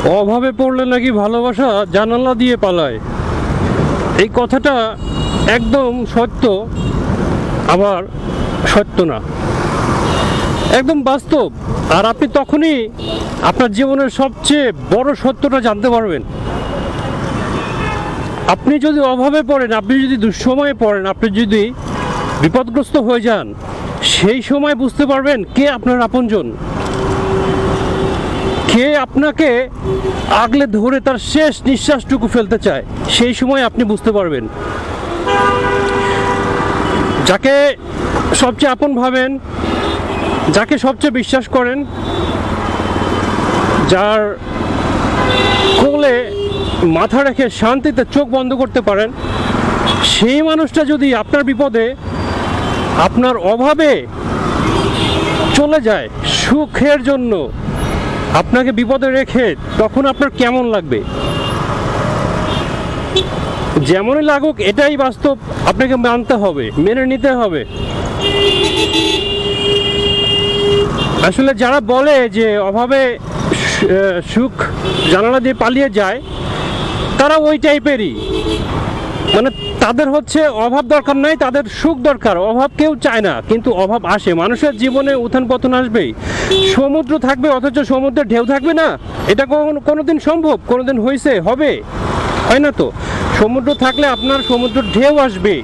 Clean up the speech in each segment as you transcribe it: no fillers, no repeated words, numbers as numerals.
অভাবে পড়লে নাকি ভালোবাসা জানালা দিয়ে পালায়। এই কথাটা একদম সত্য, আবার সত্য না, একদম বাস্তব। আর আপনি তখনই আপনার জীবনের সবচেয়ে বড় সত্যটা জানতে পারবেন। আপনি যদি অভাবে পড়েন, আপনি যদি দুঃসময়ে পড়েন, আপনি যদি বিপদগ্রস্ত হয়ে যান, সেই সময় বুঝতে পারবেন কে আপনার আপনজন, কে আপনাকে আগলে ধরে তার শেষ নিঃশ্বাসটুকু ফেলতে চায়। সেই সময় আপনি বুঝতে পারবেন। যাকে সবচেয়ে আপন ভাবেন, যাকে সবচেয়ে বিশ্বাস করেন, যার কোলে মাথা রেখে শান্তিতে চোখ বন্ধ করতে পারেন, সেই মানুষটা যদি আপনার বিপদে, আপনার অভাবে চলে যায় সুখের জন্য, আপনাকে বিপদে রেখে, তখন আপনার কেমন লাগবে? যেমনই লাগুক, এটাই বাস্তব, আপনাকে মানতে হবে, মেনে নিতে হবে। আসলে যারা বলে যে অভাবে সুখ জানালা দিয়ে পালিয়ে যায়, তারা ওই টাইপেরই। মানে তাদের হচ্ছে অভাব দরকার নাই, তাদের সুখ দরকার। অভাব কেউ চায় না, কিন্তু অভাব আসে। মানুষের জীবনে উত্থান পতন আসবেই। সমুদ্র থাকবে অথচ সমুদ্রের ঢেউ থাকবে না, এটা কোনোদিন সম্ভব? কোনোদিন হয়েছে? হবে? হয় না তো। সমুদ্র থাকলে আপনার সমুদ্রের ঢেউ আসবে।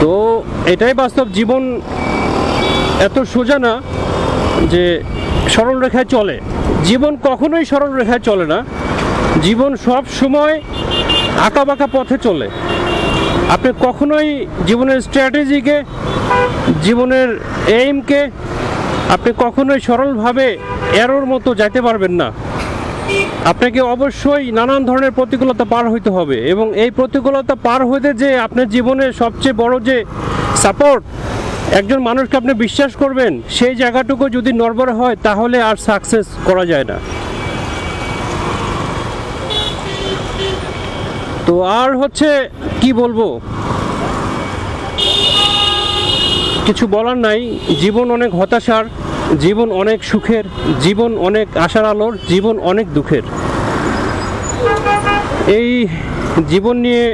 তো এটাই বাস্তব। জীবন এত সোজা না যে সরল রেখায় চলে। জীবন কখনোই সরল রেখায় চলে না। জীবন সব সময় আঁকাবাঁকা পথে চলে। আপনি কখনোই জীবনের স্ট্র্যাটেজিকে, জীবনের এইমকে আপনি কখনোই সরলভাবে এরোর মতো যাইতে পারবেন না। আপনাকে অবশ্যই নানান ধরনের প্রতিকূলতা পার হইতে হবে, এবং এই প্রতিকূলতা পার হইতে যে আপনার জীবনের সবচেয়ে বড় যে সাপোর্ট, একজন মানুষকে আপনি বিশ্বাস করবেন, সেই জায়গাটুকু যদি নড়বড়ে হয়, তাহলে আর সাকসেস করা যায় না। তো আর হচ্ছে কি বলবো, কিছু বলার নাই। জীবন অনেক হতাশার, জীবন অনেক সুখের, জীবন অনেক আশার আলোর, জীবন অনেক দুঃখের। এই জীবন নিয়ে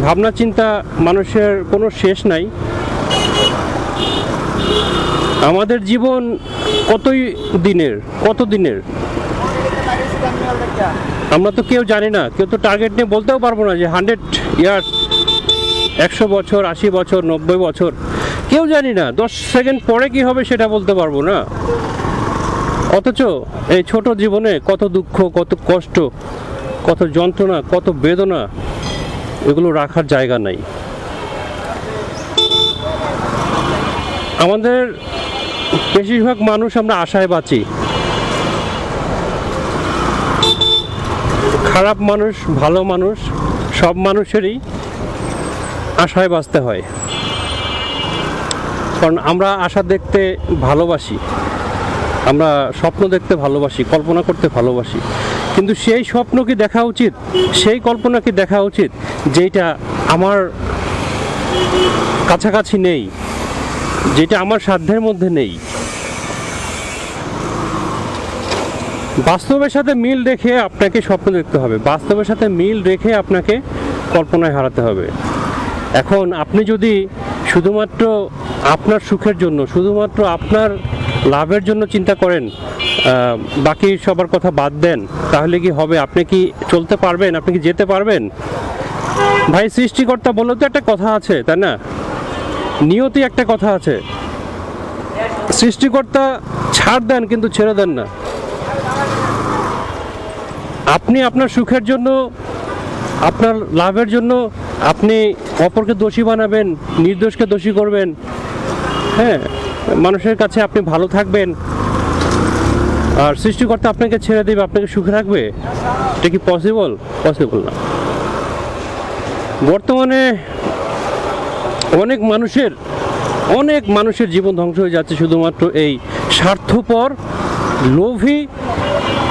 ভাবনা চিন্তা মানুষের কোনো শেষ নাই। আমাদের জীবন কত দিনের আমরা তো কেউ জানি না। কেউ তো টার্গেট নিয়ে বলতেও পারবো না যে 100 ইয়ার্স, 100 বছর, 80 বছর, 90 বছর, কেউ জানি না। 10 সেকেন্ড পরে কি হবে সেটা বলতে পারবো না। অথচ এই ছোট জীবনে কত দুঃখ, কত কষ্ট, কত যন্ত্রণা, কত বেদনা, এগুলো রাখার জায়গা নাই। আমাদের বেশিরভাগ মানুষ আমরা আশায় বাঁচি। খারাপ মানুষ, ভালো মানুষ, সব মানুষেরই আশায় বাঁচতে হয়। কারণ আমরা আশা দেখতে ভালোবাসি, আমরা স্বপ্ন দেখতে ভালোবাসি, কল্পনা করতে ভালোবাসি। কিন্তু সেই স্বপ্ন কি দেখা উচিত, সেই কল্পনা কি দেখা উচিত যেটা আমার কাছাকাছি নেই, যেটা আমার সাধ্যের মধ্যে নেই? বাস্তবের সাথে মিল রেখে আপনাকে স্বপ্ন দেখতে হবে, বাস্তবের সাথে মিল রেখে আপনাকে কল্পনায় হারাতে হবে। এখন আপনি যদি শুধুমাত্র আপনার সুখের জন্য, শুধুমাত্র আপনার লাভের জন্য চিন্তা করেন, বাকি সবার কথা বাদ দেন, তাহলে কি হবে? আপনি কি চলতে পারবেন? আপনি কি যেতে পারবেন? ভাই, সৃষ্টিকর্তা বলে তো একটা কথা আছে, তাই না? নিয়তি একটা কথা আছে। সৃষ্টিকর্তা ছাড় দেন কিন্তু ছেড়ে দেন না। আপনি আপনার সুখের জন্য, আপনার লাভের জন্য আপনি অপরকে দোষী বানাবেন, নির্দোষকে দোষী করবেন। হ্যাঁ, মানুষের কাছে আপনি ভালো থাকবেন, আর সৃষ্টিকর্তা আপনাকে ছেড়ে দেবে, আপনাকে সুখে রাখবে? এটা কি পসিবল? পসিবল না। বর্তমানে অনেক মানুষের জীবন ধ্বংস হয়ে যাচ্ছে শুধুমাত্র এই স্বার্থপর, লোভী,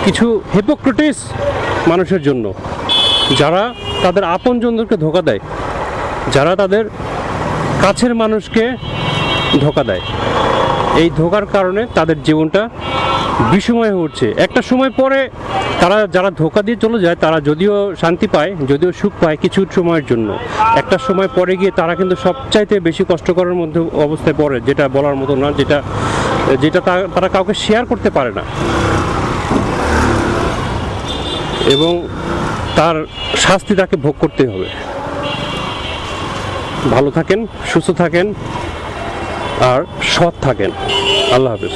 কিছু হিপোক্রেটিস মানুষের জন্য, যারা তাদের আপনজনদেরকে ধোঁকা দেয়, যারা তাদের কাছের মানুষকে ধোঁকা দেয়। এই ধোঁকার কারণে তাদের জীবনটা বিষময় হয়ে উঠছে। একটা সময় পরে তারা যারা ধোঁকা দিয়ে চলে যায় তারা যদিও শান্তি পায়, যদিও সুখ পায় কিছু সময়ের জন্য, একটা সময় পরে গিয়ে তারা কিন্তু সবচাইতে বেশি কষ্টকরের মধ্যে অবস্থায় পড়ে, যেটা বলার মতো না, যেটা যেটা তারা কাউকে শেয়ার করতে পারে না, এবং তার শাস্তি তাকে ভোগ করতে হবে। ভালো থাকেন, সুস্থ থাকেন, আর সৎ থাকেন। আল্লাহ হাফেজ।